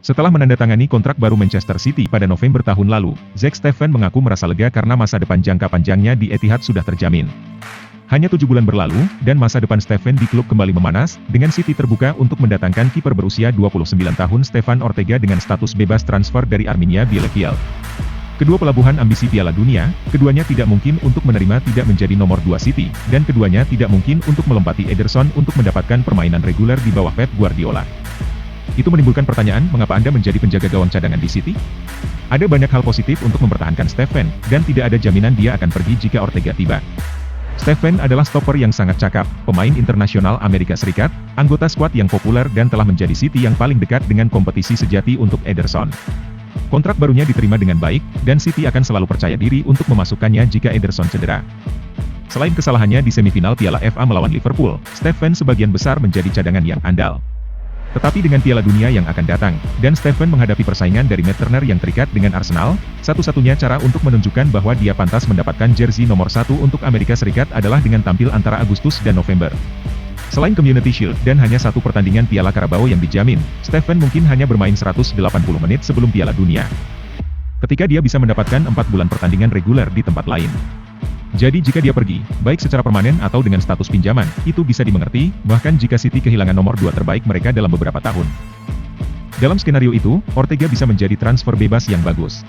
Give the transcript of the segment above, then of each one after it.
Setelah menandatangani kontrak baru Manchester City pada November tahun lalu, Zack Steffen mengaku merasa lega karena masa depan jangka panjangnya di Etihad sudah terjamin. Hanya 7 bulan berlalu, dan masa depan Steffen di klub kembali memanas, dengan City terbuka untuk mendatangkan kiper berusia 29 tahun Stefan Ortega dengan status bebas transfer dari Arminia Bielefeld. Kedua pelabuhan ambisi Piala Dunia, keduanya tidak mungkin untuk menerima tidak menjadi nomor 2 City, dan keduanya tidak mungkin untuk melompati Ederson untuk mendapatkan permainan reguler di bawah Pep Guardiola. Itu menimbulkan pertanyaan, mengapa Anda menjadi penjaga gawang cadangan di City? Ada banyak hal positif untuk mempertahankan Steffen, dan tidak ada jaminan dia akan pergi jika Ortega tiba. Steffen adalah stopper yang sangat cakap, pemain internasional Amerika Serikat, anggota skuad yang populer dan telah menjadi City yang paling dekat dengan kompetisi sejati untuk Ederson. Kontrak barunya diterima dengan baik, dan City akan selalu percaya diri untuk memasukkannya jika Ederson cedera. Selain kesalahannya di semifinal Piala FA melawan Liverpool, Steffen sebagian besar menjadi cadangan yang andal. Tetapi dengan Piala Dunia yang akan datang, dan Steffen menghadapi persaingan dari Matt Turner yang terikat dengan Arsenal, satu-satunya cara untuk menunjukkan bahwa dia pantas mendapatkan jersey nomor 1 untuk Amerika Serikat adalah dengan tampil antara Agustus dan November. Selain Community Shield dan hanya satu pertandingan Piala Carabao yang dijamin, Steffen mungkin hanya bermain 180 menit sebelum Piala Dunia. Ketika dia bisa mendapatkan 4 bulan pertandingan reguler di tempat lain. Jadi jika dia pergi, baik secara permanen atau dengan status pinjaman, itu bisa dimengerti, bahkan jika City kehilangan nomor 2 terbaik mereka dalam beberapa tahun. Dalam skenario itu, Ortega bisa menjadi transfer bebas yang bagus.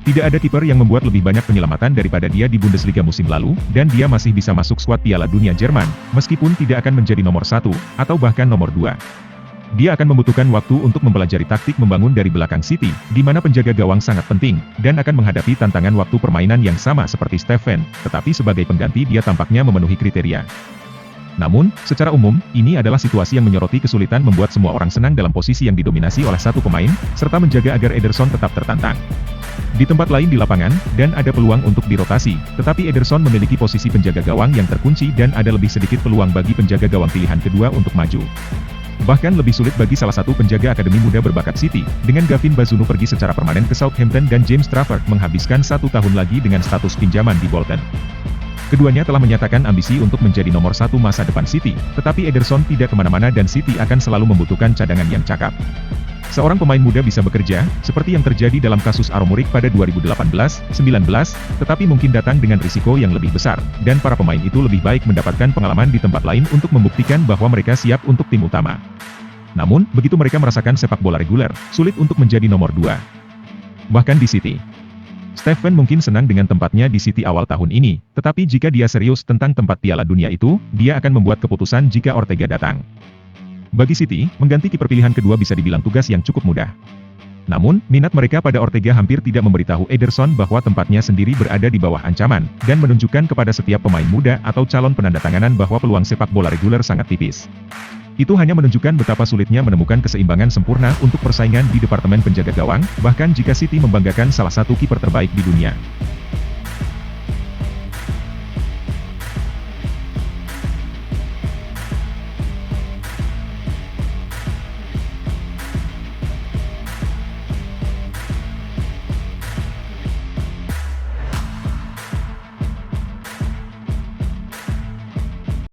Tidak ada kiper yang membuat lebih banyak penyelamatan daripada dia di Bundesliga musim lalu, dan dia masih bisa masuk skuad Piala Dunia Jerman, meskipun tidak akan menjadi nomor 1, atau bahkan nomor 2. Dia akan membutuhkan waktu untuk mempelajari taktik membangun dari belakang City, di mana penjaga gawang sangat penting, dan akan menghadapi tantangan waktu permainan yang sama seperti Steffen, tetapi sebagai pengganti dia tampaknya memenuhi kriteria. Namun, secara umum, ini adalah situasi yang menyoroti kesulitan membuat semua orang senang dalam posisi yang didominasi oleh satu pemain, serta menjaga agar Ederson tetap tertantang. Di tempat lain di lapangan, dan ada peluang untuk dirotasi, tetapi Ederson memiliki posisi penjaga gawang yang terkunci dan ada lebih sedikit peluang bagi penjaga gawang pilihan kedua untuk maju. Bahkan lebih sulit bagi salah satu penjaga akademi muda berbakat City, dengan Gavin Bazunu pergi secara permanen ke Southampton dan James Trafford menghabiskan 1 tahun lagi dengan status pinjaman di Bolton. Keduanya telah menyatakan ambisi untuk menjadi nomor 1 masa depan City, tetapi Ederson tidak kemana-mana dan City akan selalu membutuhkan cadangan yang cakap. Seorang pemain muda bisa bekerja, seperti yang terjadi dalam kasus Aromorik pada 2018-19, tetapi mungkin datang dengan risiko yang lebih besar, dan para pemain itu lebih baik mendapatkan pengalaman di tempat lain untuk membuktikan bahwa mereka siap untuk tim utama. Namun, begitu mereka merasakan sepak bola reguler, sulit untuk menjadi nomor 2. Bahkan di City. Steffen mungkin senang dengan tempatnya di City awal tahun ini, tetapi jika dia serius tentang tempat Piala Dunia itu, dia akan membuat keputusan jika Ortega datang. Bagi City, mengganti kiper pilihan kedua bisa dibilang tugas yang cukup mudah. Namun, minat mereka pada Ortega hampir tidak memberitahu Ederson bahwa tempatnya sendiri berada di bawah ancaman, dan menunjukkan kepada setiap pemain muda atau calon penandatanganan bahwa peluang sepak bola reguler sangat tipis. Itu hanya menunjukkan betapa sulitnya menemukan keseimbangan sempurna untuk persaingan di departemen penjaga gawang, bahkan jika City membanggakan salah satu kiper terbaik di dunia.